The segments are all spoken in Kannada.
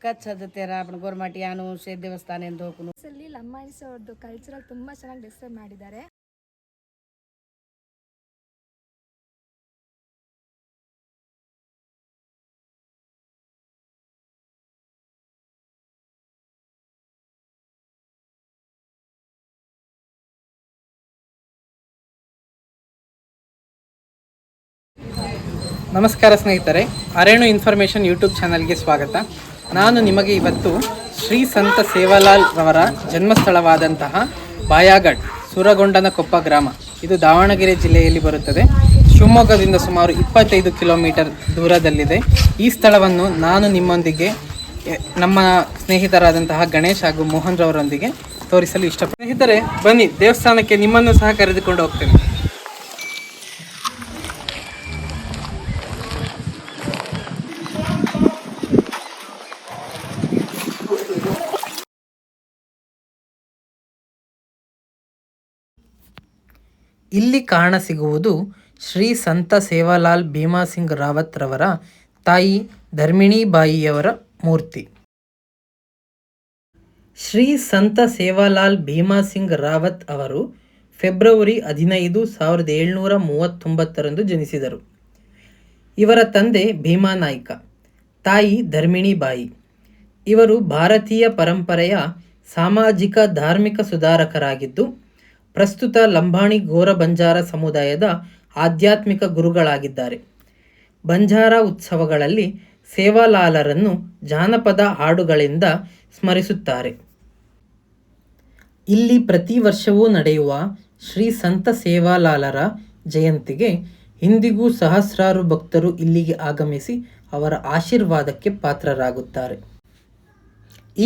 ಕಚ್ ಹದತೆರ आपण ಗೋರ್ಮಾಟಿ ಯಾನು ಶೇ ದೇವಸ್ಥಾನ ಎಂದು ಹೋಗುನು ಅಲ್ಲಿ ಲಮ್ಮಾಯಿಸ್ ಅವ್ರದ್ದು ಕಲ್ಚರಲ್ ತುಂಬಾ ಚೆನ್ನಾಗಿ ಡಿಸ್ಕ್ರೈಬ್ ಮಾಡಿದ್ದಾರೆ. ನಮಸ್ಕಾರ ಸ್ನೇಹಿತರೆ, ಅರೇಣು ಇನ್ಫಾರ್ಮೇಷನ್ ಯೂಟ್ಯೂಬ್ ಚಾನಲ್ಗೆ ಸ್ವಾಗತ. ನಾನು ನಿಮಗೆ ಇವತ್ತು ಶ್ರೀ ಸಂತ ಸೇವಾಲಾಲ್ ರವರ ಜನ್ಮಸ್ಥಳವಾದಂತಹ ಬಾಯಾಘಾಟ್ ಸೂರಗೊಂಡನಕೊಪ್ಪ ಗ್ರಾಮ, ಇದು ದಾವಣಗೆರೆ ಜಿಲ್ಲೆಯಲ್ಲಿ ಬರುತ್ತದೆ. ಶಿವಮೊಗ್ಗದಿಂದ ಸುಮಾರು 25 ಕಿಲೋಮೀಟರ್ ದೂರದಲ್ಲಿದೆ. ಈ ಸ್ಥಳವನ್ನು ನಾನು ನಿಮ್ಮೊಂದಿಗೆ ನಮ್ಮ ಸ್ನೇಹಿತರಾದಂತಹ ಗಣೇಶ್ ಹಾಗೂ ಮೋಹನ್ ರವರೊಂದಿಗೆ ತೋರಿಸಲು ಇಷ್ಟಪಡ್ತೀನಿ. ಸ್ನೇಹಿತರೆ ಬನ್ನಿ, ದೇವಸ್ಥಾನಕ್ಕೆ ನಿಮ್ಮನ್ನು ಸಹ ಕರೆದುಕೊಂಡು ಹೋಗ್ತೇನೆ. ಇಲ್ಲಿ ಕಾಣಸಿಗುವುದು ಶ್ರೀ ಸಂತ ಸೇವಾಲಾಲ್ ಭೀಮಾಸಿಂಗ್ ರಾವತ್ ರವರ ತಾಯಿ ಧರ್ಮಿಣಿಬಾಯಿಯವರ ಮೂರ್ತಿ. ಶ್ರೀ ಸಂತ ಸೇವಾಲಾಲ್ ಭೀಮಾಸಿಂಗ್ ರಾವತ್ ಅವರು ಫೆಬ್ರವರಿ 15, 1739 ಜನಿಸಿದರು. ಇವರ ತಂದೆ ಭೀಮಾನಾಯ್ಕ, ತಾಯಿ ಧರ್ಮಿಣಿಬಾಯಿ. ಇವರು ಭಾರತೀಯ ಪರಂಪರೆಯ ಸಾಮಾಜಿಕ ಧಾರ್ಮಿಕ ಸುಧಾರಕರಾಗಿದ್ದು, ಪ್ರಸ್ತುತ ಲಂಬಾಣಿ ಗೋರ ಬಂಜಾರ ಸಮುದಾಯದ ಆಧ್ಯಾತ್ಮಿಕ ಗುರುಗಳಾಗಿದ್ದಾರೆ. ಬಂಜಾರ ಉತ್ಸವಗಳಲ್ಲಿ ಸೇವಾಲಾಲರನ್ನು ಜಾನಪದ ಹಾಡುಗಳಿಂದ ಸ್ಮರಿಸುತ್ತಾರೆ. ಇಲ್ಲಿ ಪ್ರತಿ ವರ್ಷವೂ ನಡೆಯುವ ಶ್ರೀ ಸಂತ ಸೇವಾಲಾಲರ ಜಯಂತಿಗೆ ಇಂದಿಗೂ ಸಹಸ್ರಾರು ಭಕ್ತರು ಇಲ್ಲಿಗೆ ಆಗಮಿಸಿ ಅವರ ಆಶೀರ್ವಾದಕ್ಕೆ ಪಾತ್ರರಾಗುತ್ತಾರೆ.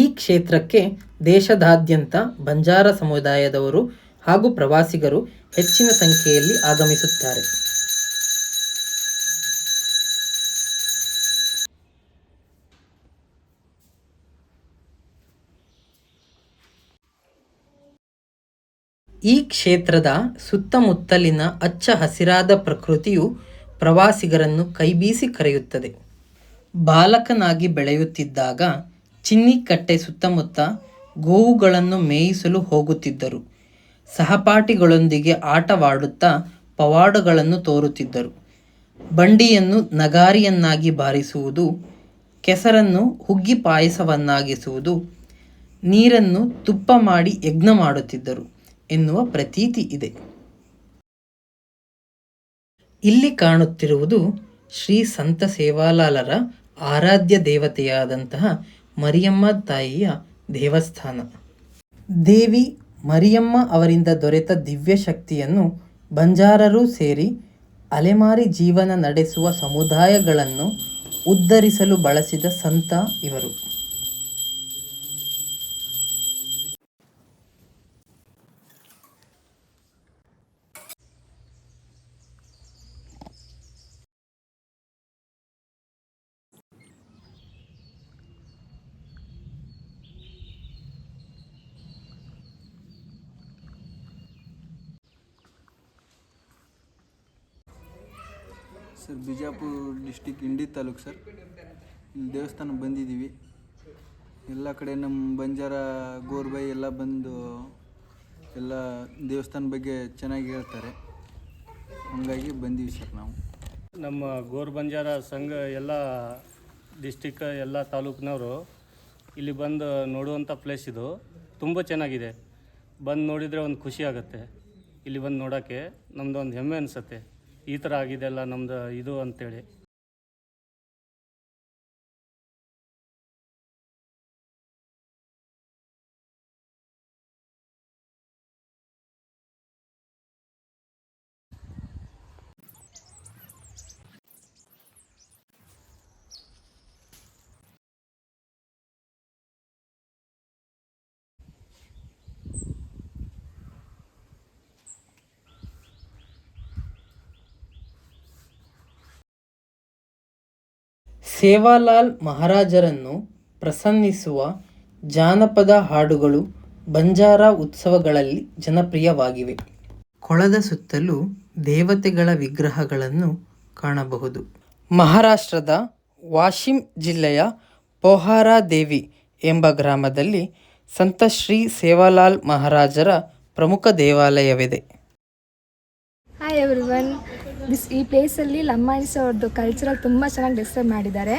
ಈ ಕ್ಷೇತ್ರಕ್ಕೆ ದೇಶದಾದ್ಯಂತ ಬಂಜಾರ ಸಮುದಾಯದವರು ಹಾಗೂ ಪ್ರವಾಸಿಗರು ಹೆಚ್ಚಿನ ಸಂಖ್ಯೆಯಲ್ಲಿ ಆಗಮಿಸುತ್ತಾರೆ. ಈ ಕ್ಷೇತ್ರದ ಸುತ್ತಮುತ್ತಲಿನ ಹಚ್ಚ ಹಸಿರಾದ ಪ್ರಕೃತಿಯು ಪ್ರವಾಸಿಗರನ್ನು ಕೈಬೀಸಿ ಕರೆಯುತ್ತದೆ. ಬಾಲಕನಾಗಿ ಬೆಳೆಯುತ್ತಿದ್ದಾಗ ಚಿನ್ನಿಕಟ್ಟೆ ಸುತ್ತಮುತ್ತ ಗೋವುಗಳನ್ನು ಮೇಯಿಸಲು ಹೋಗುತ್ತಿದ್ದರು. ಸಹಪಾಠಿಗಳೊಂದಿಗೆ ಆಟವಾಡುತ್ತಾ ಪವಾಡಗಳನ್ನು ತೋರುತ್ತಿದ್ದರು. ಬಂಡಿಯನ್ನು ನಗಾರಿಯನ್ನಾಗಿ ಬಾರಿಸುವುದು, ಕೆಸರನ್ನು ಹುಗ್ಗಿ ಪಾಯಸವನ್ನಾಗಿಸುವುದು, ನೀರನ್ನು ತುಪ್ಪ ಮಾಡಿ ಯಜ್ಞ ಮಾಡುತ್ತಿದ್ದರು ಎನ್ನುವ ಪ್ರತೀತಿ ಇದೆ. ಇಲ್ಲಿ ಕಾಣುತ್ತಿರುವುದು ಶ್ರೀ ಸಂತ ಸೇವಾಲಾಲರ ಆರಾಧ್ಯ ದೇವತೆಯಾದಂತಹ ಮರಿಯಮ್ಮ ತಾಯಿಯ ದೇವಸ್ಥಾನ. ದೇವಿ ಮರಿಯಮ್ಮ ಅವರಿಂದ ದೊರೆತ ದಿವ್ಯ ಶಕ್ತಿಯನ್ನು ಬಂಜಾರರೂ ಸೇರಿ ಅಲೆಮಾರಿ ಜೀವನ ನಡೆಸುವ ಸಮುದಾಯಗಳನ್ನು ಉದ್ಧರಿಸಲು ಬಳಸಿದ ಸಂತ ಇವರು. ಸರ್, ಬಿಜಾಪುರ ಡಿಸ್ಟಿಕ್ ಇಂಡಿ ತಾಲೂಕು ಸರ್. ಇಲ್ಲಿ ದೇವಸ್ಥಾನ ಬಂದಿದ್ದೀವಿ. ಎಲ್ಲ ಕಡೆ ನಮ್ಮ ಬಂಜಾರ ಗೋರ್ಬೈ ಎಲ್ಲ ಬಂದು ಎಲ್ಲ ದೇವಸ್ಥಾನ ಬಗ್ಗೆ ಚೆನ್ನಾಗಿ ಹೇಳ್ತಾರೆ. ಹಾಗಾಗಿ ಬಂದೀವಿ ಸರ್. ನಾವು ನಮ್ಮ ಗೋರ್ ಬಂಜಾರ ಸಂಘ ಎಲ್ಲ ಡಿಸ್ಟಿಕ್ ಎಲ್ಲ ತಾಲೂಕಿನವರು ಇಲ್ಲಿ ಬಂದು ನೋಡುವಂಥ ಪ್ಲೇಸ್ ಇದು. ತುಂಬ ಚೆನ್ನಾಗಿದೆ. ಬಂದು ನೋಡಿದರೆ ಒಂದು ಖುಷಿ ಆಗುತ್ತೆ. ಇಲ್ಲಿ ಬಂದು ನೋಡೋಕ್ಕೆ ನಮ್ಮದು ಒಂದು ಹೆಮ್ಮೆ ಅನಿಸುತ್ತೆ. ಈ ಥರ ಆಗಿದೆಲ್ಲ ನಮ್ಮದು ಇದು ಅಂತೇಳಿ. ಸೇವಾಲಾಲ್ ಮಹಾರಾಜರನ್ನು ಪ್ರಸನ್ನಿಸುವ ಜಾನಪದ ಹಾಡುಗಳು ಬಂಜಾರ ಉತ್ಸವಗಳಲ್ಲಿ ಜನಪ್ರಿಯವಾಗಿವೆ. ಕೊಳದ ಸುತ್ತಲೂ ದೇವತೆಗಳ ವಿಗ್ರಹಗಳನ್ನು ಕಾಣಬಹುದು. ಮಹಾರಾಷ್ಟ್ರದ ವಾಶಿಂ ಜಿಲ್ಲೆಯ ಪೋಹಾರ ದೇವಿ ಎಂಬ ಗ್ರಾಮದಲ್ಲಿ ಸಂತ ಶ್ರೀ ಸೇವಾಲಾಲ್ ಮಹಾರಾಜರ ಪ್ರಮುಖ ದೇವಾಲಯವಿದೆ. ಹಾಯ್ ಎವ್ರಿವನ್, ಈ ಪ್ಲೇಸಲ್ಲಿ ಲಂಬಾಣಿಸ್ ಅವ್ರದ್ದು ಕಲ್ಚರಲ್ ತುಂಬ ಚೆನ್ನಾಗಿ ಡಿಸ್ಕ್ರೈಬ್ ಮಾಡಿದ್ದಾರೆ.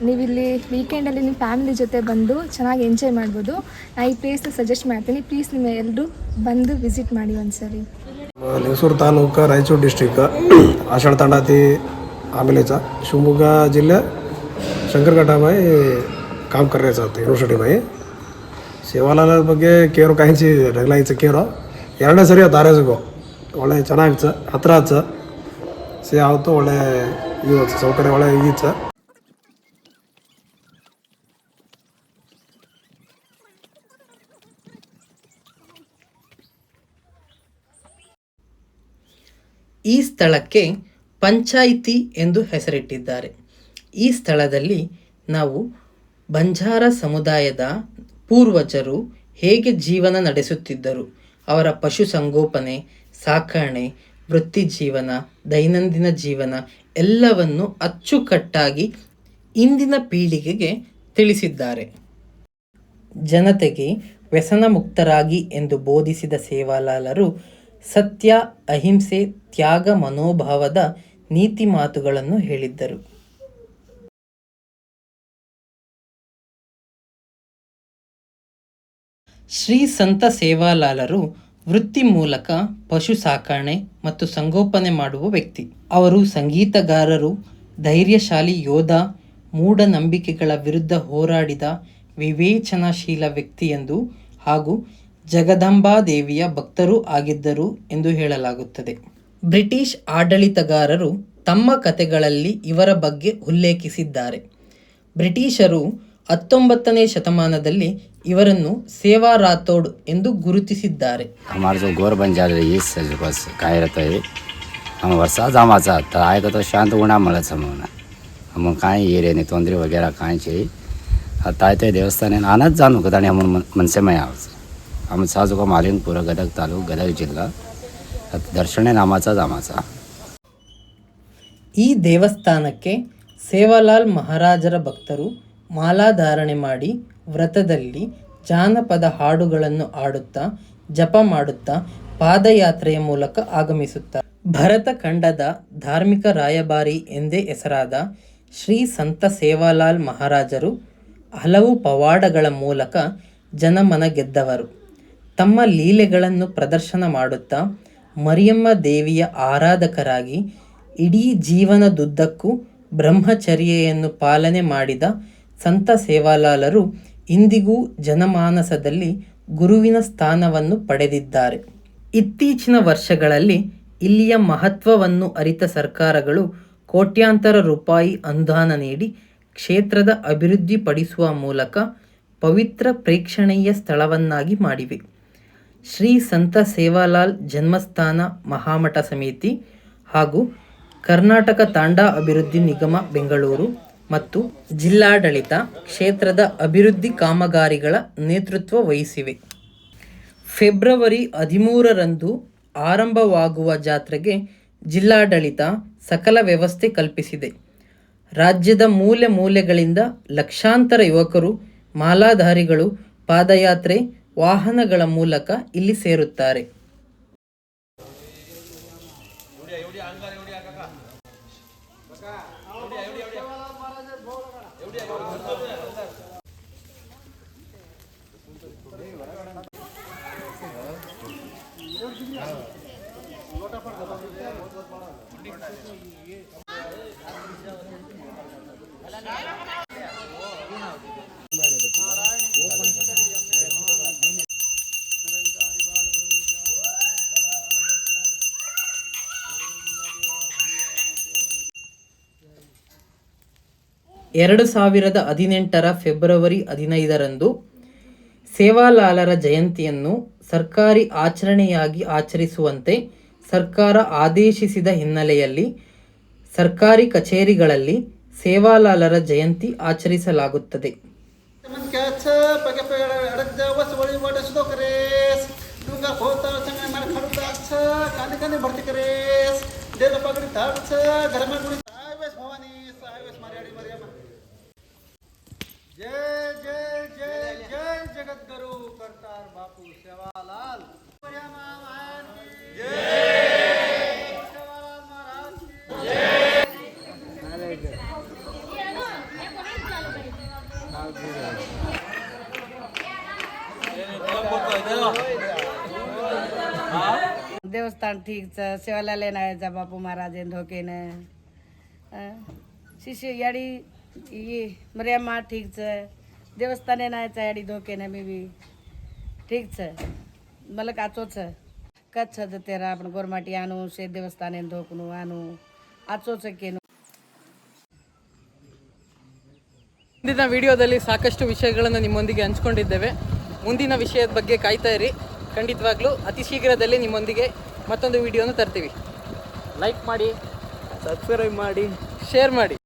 ನೀವಿಲ್ಲಿ ವೀಕೆಂಡಲ್ಲಿ ನಿಮ್ಮ ಫ್ಯಾಮಿಲಿ ಜೊತೆ ಬಂದು ಚೆನ್ನಾಗಿ ಎಂಜಾಯ್ ಮಾಡ್ಬೋದು. ನಾನು ಈ ಪ್ಲೇಸ್ನ ಸಜೆಸ್ಟ್ ಮಾಡ್ತೀನಿ. ಪ್ಲೀಸ್ ನಿಮ್ಮ ಎಲ್ಲರೂ ಬಂದು ವಿಸಿಟ್ ಮಾಡಿ ಒಂದ್ಸರಿ. लिंगसूर तालुका रायचूर डिस्ट्रिक्ट आषाढ तांडा ते आंबेलेचा शिवमोग्ग जिल्हा शंकरघाटाबाई काम करण्याचं होतं युनिव्हर्सिटीबाई ಸೇವಾಲಾಲ್ ಬಗ್ಗೆ ಕೇರು ಕಾಯಿಂಚಿ ರಗಲಾಯಿಸ ಕೇರು ಎರಡನೇ ಸರಿ ದಾರ್ಯಾಜಗೋ ಒಳ್ಳೆ ಚೆನ್ನಾಗಿತ್ತು, ಹತ್ರ ಹಚ್ಚ ಸೇ ಆವತ್ತು ಒಳ್ಳೆ ಇದು ಸೌಕರ್ಯ ಒಳ್ಳೆ ಈಚ. ಈ ಸ್ಥಳಕ್ಕೆ ಪಂಚಾಯಿತಿ ಎಂದು ಹೆಸರಿಟ್ಟಿದ್ದಾರೆ. ಈ ಸ್ಥಳದಲ್ಲಿ ನಾವು ಬಂಜಾರ ಸಮುದಾಯದ ಪೂರ್ವಜರು ಹೇಗೆ ಜೀವನ ನಡೆಸುತ್ತಿದ್ದರು, ಅವರ ಪಶುಸಂಗೋಪನೆ, ಸಾಕಣೆ, ವೃತ್ತಿ ಜೀವನ, ದೈನಂದಿನ ಜೀವನ ಎಲ್ಲವನ್ನು ಅಚ್ಚುಕಟ್ಟಾಗಿ ಇಂದಿನ ಪೀಳಿಗೆಗೆ ತಿಳಿಸಿದ್ದಾರೆ. ಜನತೆಗೆ ವ್ಯಸನ ಮುಕ್ತರಾಗಿ ಎಂದು ಬೋಧಿಸಿದ ಸೇವಾಲಾಲರು ಸತ್ಯ, ಅಹಿಂಸೆ, ತ್ಯಾಗ ಮನೋಭಾವದ ನೀತಿ ಮಾತುಗಳನ್ನು ಹೇಳಿದ್ದರು. ಶ್ರೀ ಸಂತ ಸೇವಾಲಾಲರು ವೃತ್ತಿ ಮೂಲಕ ಪಶು ಸಾಕಣೆ ಮತ್ತು ಸಂಗೋಪನೆ ಮಾಡುವ ವ್ಯಕ್ತಿ. ಅವರು ಸಂಗೀತಗಾರರು, ಧೈರ್ಯಶಾಲಿ ಯೋಧ, ಮೂಢನಂಬಿಕೆಗಳ ವಿರುದ್ಧ ಹೋರಾಡಿದ ವಿವೇಚನಾಶೀಲ ವ್ಯಕ್ತಿಯೆಂದು ಹಾಗೂ ಜಗದಂಬಾದೇವಿಯ ಭಕ್ತರೂ ಆಗಿದ್ದರು ಎಂದು ಹೇಳಲಾಗುತ್ತದೆ. ಬ್ರಿಟಿಷ್ ಆಡಳಿತಗಾರರು ತಮ್ಮ ಕಥೆಗಳಲ್ಲಿ ಇವರ ಬಗ್ಗೆ ಉಲ್ಲೇಖಿಸಿದ್ದಾರೆ. ಬ್ರಿಟಿಷರು 19ನೇ ಶತಮಾನದಲ್ಲಿ ಇವರನ್ನು ಸೇವಾ ರಾಥೋಡ್ ಎಂದು ಗುರುತಿಸಿದ್ದಾರೆ. हमारा जो गोर बंजार येस बस काय रहता है हम वर्षा जामाचा तर आयका तो शांत उणा मळच म्हणा हम काय येरे ने तोंदरी वगैरे काय छे आता ते देवस्थान आनंद जाणू कदाणी हम मनसे मय आवाज हम साजू को मालिंग पूरा गदग तालुक गदग जिल्हा दर्शने नामाचा जामाचा. ಈ ದೇವಸ್ಥಾನಕ್ಕೆ ಸೇವಾಲಾಲ್ ಮಹಾರಾಜರ ಭಕ್ತರು ಮಾಲಾಧಾರಣೆ ಮಾಡಿ ವ್ರತದಲ್ಲಿ ಜಾನಪದ ಹಾಡುಗಳನ್ನು ಆಡುತ್ತಾ ಜಪ ಮಾಡುತ್ತಾ ಪಾದಯಾತ್ರೆಯ ಮೂಲಕ ಆಗಮಿಸುತ್ತಾರೆ. ಭರತ ಖಂಡದ ಧಾರ್ಮಿಕ ರಾಯಭಾರಿ ಎಂದೇ ಹೆಸರಾದ ಶ್ರೀ ಸಂತ ಸೇವಾಲಾಲ್ ಮಹಾರಾಜರು ಹಲವು ಪವಾಡಗಳ ಮೂಲಕ ಜನಮನ ಗೆದ್ದವರು. ತಮ್ಮ ಲೀಲೆಗಳನ್ನು ಪ್ರದರ್ಶನ ಮಾಡುತ್ತಾ ಮರಿಯಮ್ಮ ದೇವಿಯ ಆರಾಧಕರಾಗಿ ಇಡೀ ಜೀವನದುದ್ದಕ್ಕೂ ಬ್ರಹ್ಮಚರ್ಯೆಯನ್ನು ಪಾಲನೆ ಮಾಡಿದ ಸಂತ ಸೇವಾಲಾಲರು ಇಂದಿಗೂ ಜನಮಾನಸದಲ್ಲಿ ಗುರುವಿನ ಸ್ಥಾನವನ್ನು ಪಡೆದಿದ್ದಾರೆ. ಇತ್ತೀಚಿನ ವರ್ಷಗಳಲ್ಲಿ ಇಲ್ಲಿಯ ಮಹತ್ವವನ್ನು ಅರಿತ ಸರ್ಕಾರಗಳು ಕೋಟ್ಯಾಂತರ ರೂಪಾಯಿ ಅನುದಾನ ನೀಡಿ ಕ್ಷೇತ್ರದ ಅಭಿವೃದ್ಧಿಪಡಿಸುವ ಮೂಲಕ ಪವಿತ್ರ ಪ್ರೇಕ್ಷಣೀಯ ಸ್ಥಳವನ್ನಾಗಿ ಮಾಡಿವೆ. ಶ್ರೀ ಸಂತ ಸೇವಾಲಾಲ್ ಜನ್ಮಸ್ಥಾನ ಮಹಾಮಠ ಸಮಿತಿ ಹಾಗೂ ಕರ್ನಾಟಕ ತಾಂಡಾ ಅಭಿವೃದ್ಧಿ ನಿಗಮ ಬೆಂಗಳೂರು ಮತ್ತು ಜಿಲ್ಲಾಡಳಿತ ಕ್ಷೇತ್ರದ ಅಭಿವೃದ್ಧಿ ಕಾಮಗಾರಿಗಳ ನೇತೃತ್ವ ವಹಿಸಿವೆ. ಫೆಬ್ರವರಿ 13ರಂದು ಆರಂಭವಾಗುವ ಜಾತ್ರೆಗೆ ಜಿಲ್ಲಾಡಳಿತ ಸಕಲ ವ್ಯವಸ್ಥೆ ಕಲ್ಪಿಸಿದೆ. ರಾಜ್ಯದ ಮೂಲೆ ಮೂಲೆಗಳಿಂದ ಲಕ್ಷಾಂತರ ಯುವಕರು, ಮಾಲಾಧಾರಿಗಳು ಪಾದಯಾತ್ರೆ, ವಾಹನಗಳ ಮೂಲಕ ಇಲ್ಲಿ ಸೇರುತ್ತಾರೆ. ಫೆಬ್ರವರಿ 15ರಂದು ಸೇವಾಲಾಲರ ಜಯಂತಿಯನ್ನು ಸರ್ಕಾರಿ ಆಚರಣೆಯಾಗಿ ಆಚರಿಸುವಂತೆ ಸರ್ಕಾರ ಆದೇಶಿಸಿದ ಹಿನ್ನೆಲೆಯಲ್ಲಿ ಸರ್ಕಾರಿ ಕಚೇರಿಗಳಲ್ಲಿ ಸೇವಾಲಾಲರ ಜಯಂತಿ ಆಚರಿಸಲಾಗುತ್ತದೆ. जय देवस्थान ठीक छ सेवालाल नायचा बापू महाराज धोकेने शिष्य याडी ये मर्यामा ठीक छ देवस्थान नायचा याडी धोकेने मी बी ठीक छ मला आचो छ कच्छ जतेर आपण गोरमाटी आनु से देवस्थान धोकनु आनु आचो छ केनु ಮುಂದಿನ ವಿಡಿಯೋದಲ್ಲಿ ಸಾಕಷ್ಟು ವಿಷಯಗಳನ್ನು ನಿಮ್ಮೊಂದಿಗೆ ಹಂಚ್ಕೊಂಡಿದ್ದೇವೆ. ಮುಂದಿನ ವಿಷಯದ ಬಗ್ಗೆ ಕಾಯ್ತಾ ಇರಿ. ಖಂಡಿತವಾಗ್ಲೂ ಅತಿ ಶೀಘ್ರದಲ್ಲೇ ನಿಮ್ಮೊಂದಿಗೆ ಮತ್ತೊಂದು ವಿಡಿಯೋನ ತರ್ತೀವಿ. ಲೈಕ್ ಮಾಡಿ, ಸಬ್ಸ್ಕ್ರೈಬ್ ಮಾಡಿ, ಶೇರ್ ಮಾಡಿ.